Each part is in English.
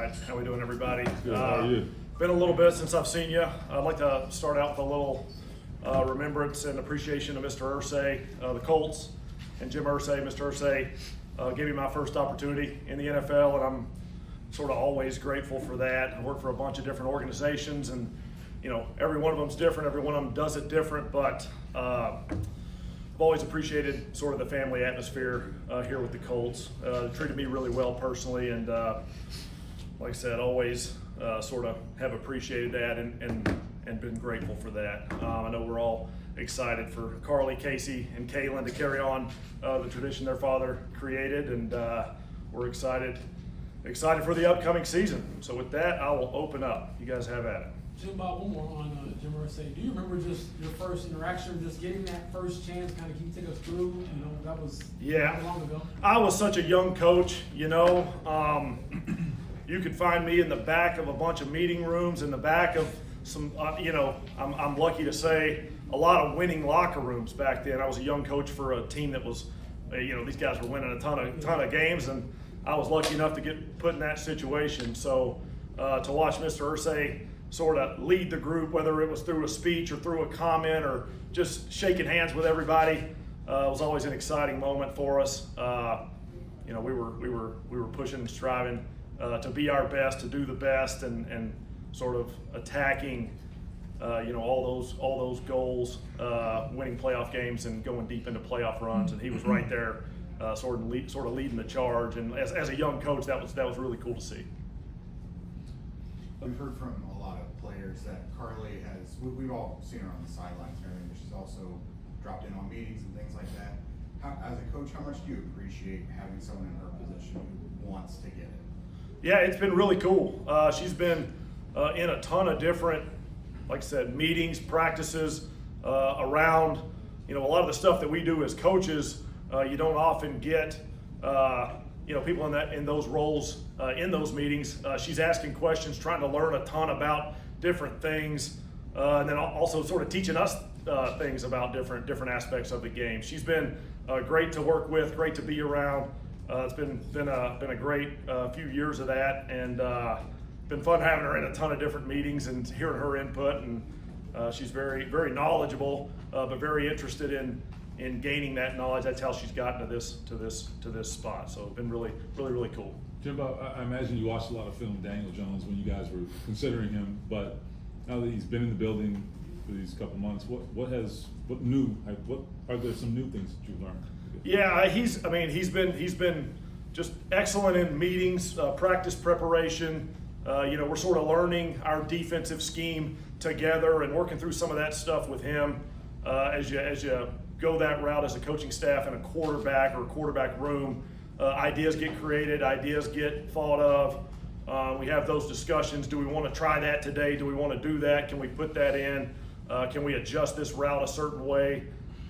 right. How we doing, everybody? Good. How are you? Been a little bit since I've seen you. I'd like to start out with a little remembrance and appreciation of Mr. Irsay, the Colts, and Jim Irsay. Mr. Irsay gave me my first opportunity in the NFL, and I'm sort of always grateful for that. I work for a bunch of different organizations, and every one of them's different. Every one of them does it different, but I've always appreciated sort of the family atmosphere here with the Colts. They treated me really well personally, and like I said, always sort of have appreciated that and been grateful for that. I know we're all excited for Carly, Casey, and Kaylin to carry on the tradition their father created, and we're excited for the upcoming season. So with that, I will open up. You guys have at it. Jim, about one more on Jim Irsay. Do you remember just your first interaction, just getting that first chance? Kind of, can you take us through? That was how long ago? I was such a young coach. You could find me in the back of a bunch of meeting rooms, in the back of some, I'm lucky to say, a lot of winning locker rooms back then. I was a young coach for a team that was, these guys were winning a ton of games, and I was lucky enough to get put in that situation. So to watch Mr. Irsay sort of lead the group, whether it was through a speech or through a comment or just shaking hands with everybody, was always an exciting moment for us. We were pushing and striving to be our best, to do the best, and sort of attacking all those goals, winning playoff games and going deep into playoff runs. And he was right there, sort of leading the charge. And as a young coach, that was really cool to see. We've heard from a lot of players that Carly we've all seen her on the sidelines, but she's also dropped in on meetings and things like that. As a coach, how much do you appreciate having someone in her position who wants to get it? Yeah, it's been really cool. She's been in a ton of different, like I said, meetings, practices around, a lot of the stuff that we do as coaches. You don't often get, people in those roles in those meetings. She's asking questions, trying to learn a ton about different things, and then also sort of teaching us things about different aspects of the game. She's been great to work with, great to be around. It's been a great few years of that, and been fun having her in a ton of different meetings and hearing her input. And she's very, very knowledgeable, but very interested in gaining that knowledge. That's how she's gotten to this spot. So it's been really, really, really cool. Jim, I imagine you watched a lot of film of Daniel Jones when you guys were considering him, but now that he's been in the building for these couple months, what are there some new things that you've learned? Yeah, he's been just excellent in meetings, practice preparation. We're sort of learning our defensive scheme together and working through some of that stuff with him as you go that route as a coaching staff in a quarterback room. Ideas get created, ideas get thought of. We have those discussions. Do we want to try that today? Do we want to do that? Can we put that in? Can we adjust this route a certain way?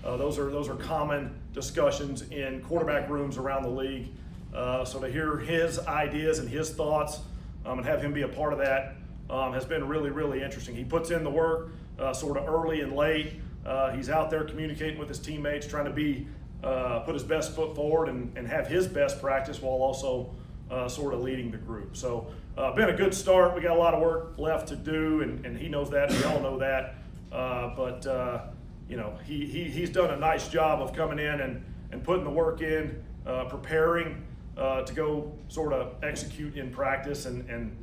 Those are common discussions in quarterback rooms around the league. So to hear his ideas and his thoughts and have him be a part of that has been really, really interesting. He puts in the work sort of early and late. He's out there communicating with his teammates, trying to put his best foot forward and have his best practice while also sort of leading the group. So been a good start. We got a lot of work left to do, and he knows that. We all know that. He's done a nice job of coming in and putting the work in, preparing to go sort of execute in practice. And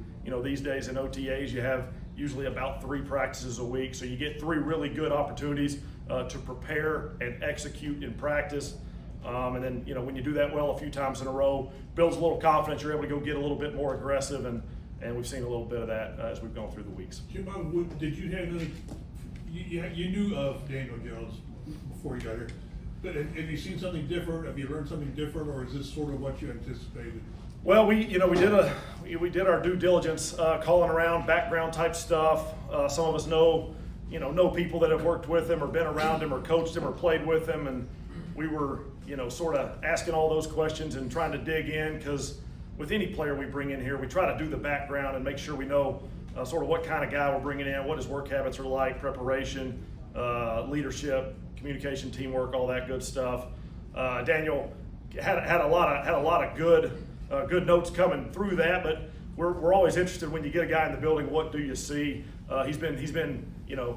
these days in OTAs, you have usually about 3 practices a week. So you get 3 really good opportunities to prepare and execute in practice. And then, when you do that well a few times in a row, builds a little confidence. You're able to go get a little bit more aggressive, and we've seen a little bit of that as we've gone through the weeks. Jim, did you have any? You knew of Daniel Jones before you got here, but have you seen something different? Have you learned something different, or is this sort of what you anticipated? Well, we did our due diligence, calling around, background type stuff. Some of us know people that have worked with him or been around him or coached him or played with him, and we were sort of asking all those questions and trying to dig in, because with any player we bring in here, we try to do the background and make sure we know sort of what kind of guy we're bringing in, what his work habits are like, preparation, leadership, communication, teamwork, all that good stuff. Daniel had a lot of good notes coming through that, but we're always interested when you get a guy in the building. What do you see? He's been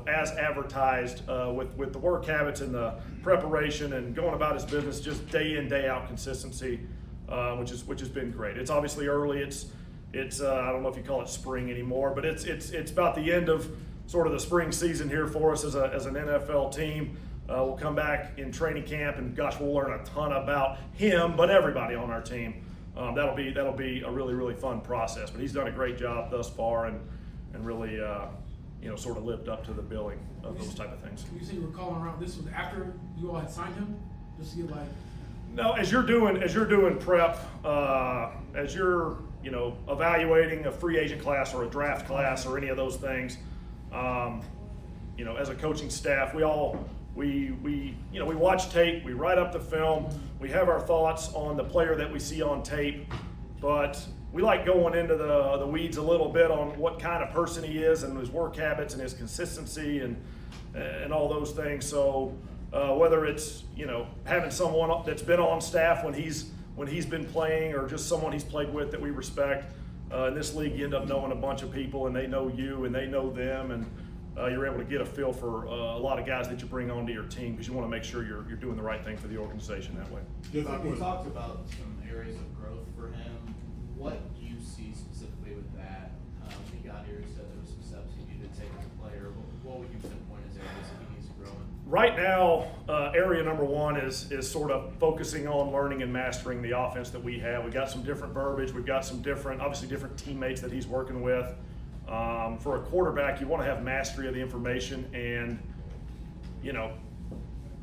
as advertised with the work habits and the preparation and going about his business, just day in, day out consistency, which has been great. It's obviously early. It's I don't know if you call it spring anymore, but it's about the end of sort of the spring season here for us as an NFL team. We'll come back in training camp, and gosh, we'll learn a ton about him, but everybody on our team. That'll be a really, really fun process. But he's done a great job thus far, and really sort of lived up to the billing of those type of things. You say you were calling around. This was after you all had signed him, just to get like. No, as you're doing prep, as you're evaluating a free agent class or a draft class or any of those things, as a coaching staff, we watch tape, we write up the film, we have our thoughts on the player that we see on tape, but we like going into the weeds a little bit on what kind of person he is and his work habits and his consistency and all those things. So whether it's having someone that's been on staff when he's been playing, or just someone he's played with that we respect, in this league you end up knowing a bunch of people, and they know you and they know them, and you're able to get a feel for a lot of guys that you bring onto your team, because you want to make sure you're doing the right thing for the organization that way. You talked about some areas of growth for him. What do you see specifically with that? When he got here, he said there were some steps he needed to take as a player. What would you pinpoint as areas that he needs to grow in? Right now, area number one is sort of focusing on learning and mastering the offense that we have. We've got some different verbiage. We've got some different teammates that he's working with. For a quarterback, you want to have mastery of the information, and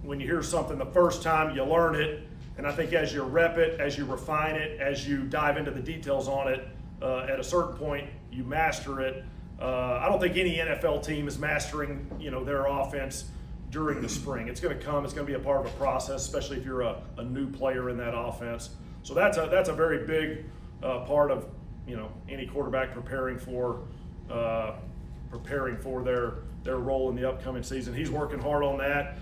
when you hear something the first time, you learn it, and I think as you rep it, as you refine it, as you dive into the details on it, at a certain point you master it. I don't think any NFL team is mastering their offense during the spring. It's going to come. It's going to be a part of a process, especially if you're a new player in that offense. So that's a very big part of any quarterback preparing for their role in the upcoming season. He's working hard on that.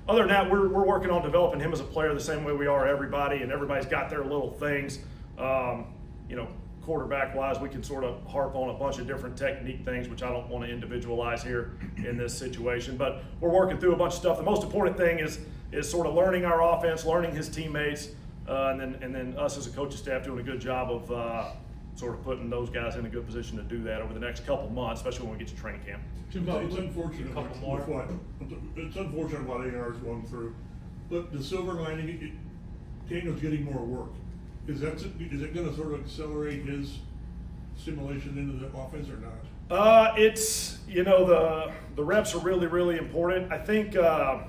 Other than that, we're working on developing him as a player the same way we are everybody, and everybody's got their little things. Quarterback-wise, we can sort of harp on a bunch of different technique things, which I don't want to individualize here in this situation. But we're working through a bunch of stuff. The most important thing is sort of learning our offense, learning his teammates, and then us as a coaching staff doing a good job of sort of putting those guys in a good position to do that over the next couple months, especially when we get to training camp. It's unfortunate what A&R is going through, but the silver lining, Daniel's getting more work. Is it going to sort of accelerate his simulation into the offense or not? It's the reps are really, really important. I think the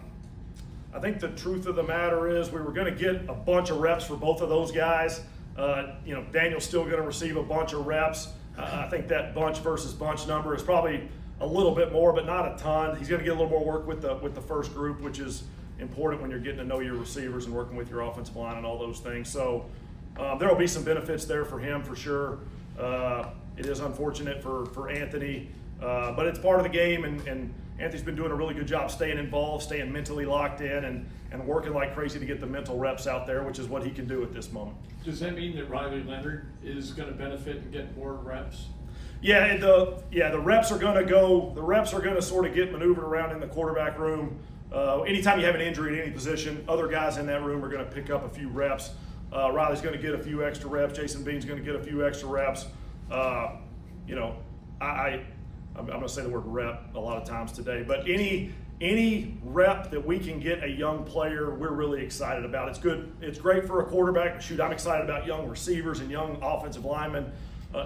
truth of the matter is we were going to get a bunch of reps for both of those guys. Daniel's still going to receive a bunch of reps. I think that bunch versus bunch number is probably a little bit more, but not a ton. He's going to get a little more work with the first group, which is important when you're getting to know your receivers and working with your offensive line and all those things. So there will be some benefits there for him for sure. It is unfortunate for Anthony, but it's part of the game, and Anthony's been doing a really good job staying involved, staying mentally locked in, and working like crazy to get the mental reps out there, which is what he can do at this moment. Does that mean that Riley Leonard is going to benefit and get more reps? Yeah, the reps are going to go. The reps are going to sort of get maneuvered around in the quarterback room. Anytime you have an injury at any position, other guys in that room are going to pick up a few reps. Riley's going to get a few extra reps. Jason Bean's going to get a few extra reps. I'm going to say the word rep a lot of times today, but any rep that we can get a young player, we're really excited about. It's good. It's great for a quarterback. Shoot, I'm excited about young receivers and young offensive linemen.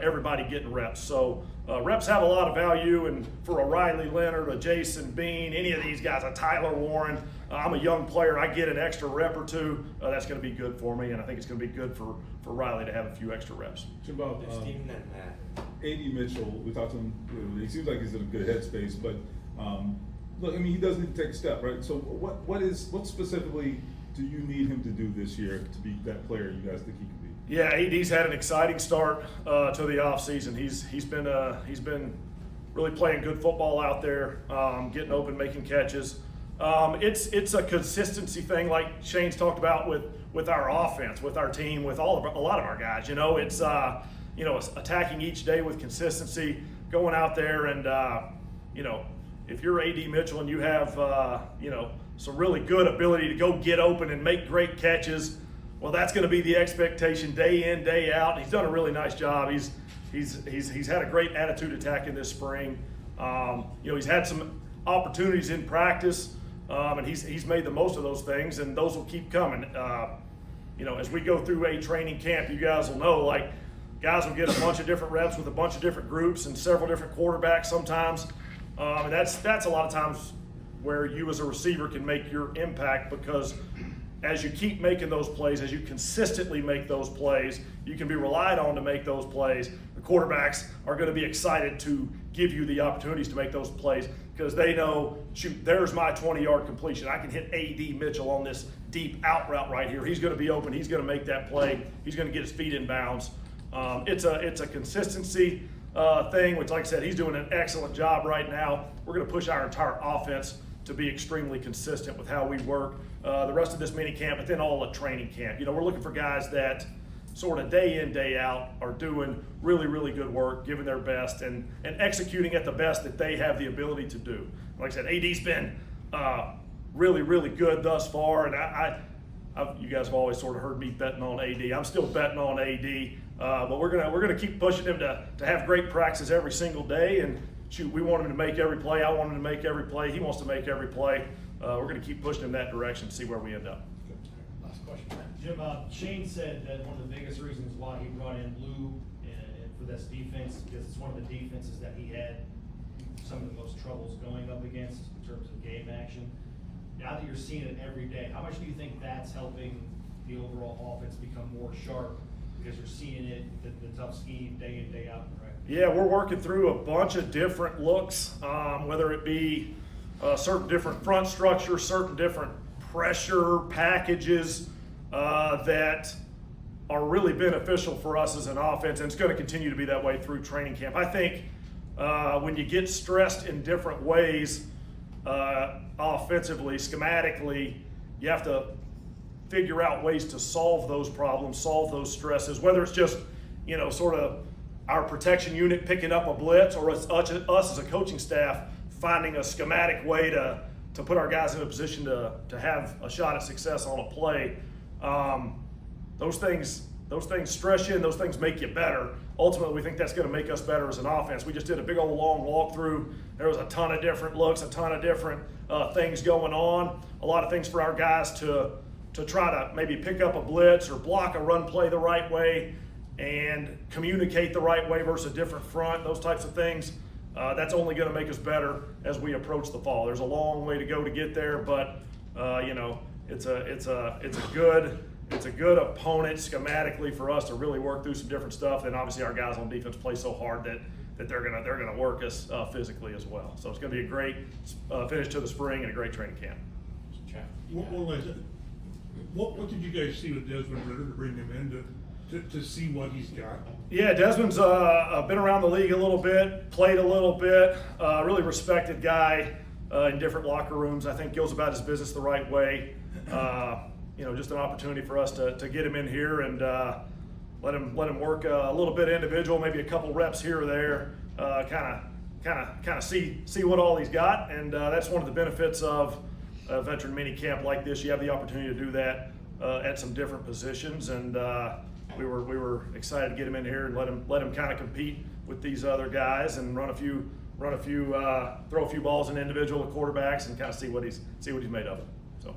Everybody getting reps. So reps have a lot of value, and for a Riley Leonard, a Jason Bean, any of these guys, a Tyler Warren, I'm a young player, I get an extra rep or two, that's going to be good for me, and I think it's going to be good for Riley to have a few extra reps. About A.D. Mitchell, we talked to him, he seems like he's in a good headspace, but look, I mean, he does need to take a step, right? So what specifically do you need him to do this year to be that player you guys think he can be? Yeah, AD's had an exciting start to the offseason. He's been really playing good football out there, getting open, making catches. It's a consistency thing, like Shane's talked about with our offense, with our team, with a lot of our guys. attacking each day with consistency, going out there and, if you're A.D. Mitchell and you have, some really good ability to go get open and make great catches, well, that's going to be the expectation day in, day out. He's done a really nice job. He's had a great attitude attacking this spring. He's had some opportunities in practice, and he's made the most of those things, and those will keep coming. As we go through a training camp, you guys will know, guys will get a bunch of different reps with a bunch of different groups and several different quarterbacks sometimes. And that's a lot of times where you as a receiver can make your impact, because as you keep making those plays, as you consistently make those plays, you can be relied on to make those plays. The quarterbacks are going to be excited to give you the opportunities to make those plays, because they know, shoot, there's my 20-yard completion. I can hit A.D. Mitchell on this deep out route right here. He's going to be open. He's going to make that play. He's going to get his feet in bounds. It's a consistency thing, which, like I said, he's doing an excellent job right now. We're going to push our entire offense to be extremely consistent with how we work the rest of this mini camp, but then all of training camp. We're looking for guys that sort of day in, day out are doing really, really good work, giving their best and executing at the best that they have the ability to do. Like I said, AD's been really, really good thus far, and you guys have always sort of heard me betting on AD. I'm still betting on AD, but we're gonna keep pushing him to have great practices every single day. And shoot, we want him to make every play. I want him to make every play. He wants to make every play. We're gonna keep pushing him that direction to see where we end up. Last question, Jim. Shane said that one of the biggest reasons why he brought in Lou and for this defense, because it's one of the defenses that he had some of the most troubles going up against in terms of game action. Now that you're seeing it every day, how much do you think that's helping the overall offense become more sharp, because you're seeing it, the tough scheme day in, day out, right? Yeah, we're working through a bunch of different looks, whether it be certain different front structure, certain different pressure packages that are really beneficial for us as an offense, and it's going to continue to be that way through training camp. I think when you get stressed in different ways, offensively, schematically, you have to figure out ways to solve those problems, solve those stresses, whether it's just, sort of our protection unit picking up a blitz, or it's us as a coaching staff finding a schematic way to put our guys in a position to have a shot at success on a play. Those things stress you, and those things make you better. Ultimately, we think that's going to make us better as an offense. We just did a big old long walkthrough. There was a ton of different looks, a ton of different things going on. A lot of things for our guys to try to maybe pick up a blitz or block a run play the right way and communicate the right way versus a different front, those types of things. That's only going to make us better as we approach the fall. There's a long way to go to get there, but it's a good opponent schematically for us to really work through some different stuff. And obviously our guys on defense play so hard that they're gonna work us physically as well. So it's gonna be a great finish to the spring and a great training camp. What did you guys see with Desmond Rumph to bring him in to see what he's got? Yeah, Desmond's been around the league a little bit, played a little bit, really respected guy in different locker rooms. I think goes about his business the right way. Just an opportunity for us to get him in here and let him work a little bit individual, maybe a couple reps here or there, kind of see what all he's got. And that's one of the benefits of a veteran mini camp like this. You have the opportunity to do that at some different positions, and we were excited to get him in here and let him kind of compete with these other guys and throw a few balls in individual quarterbacks and kind of see what he's made of it. So.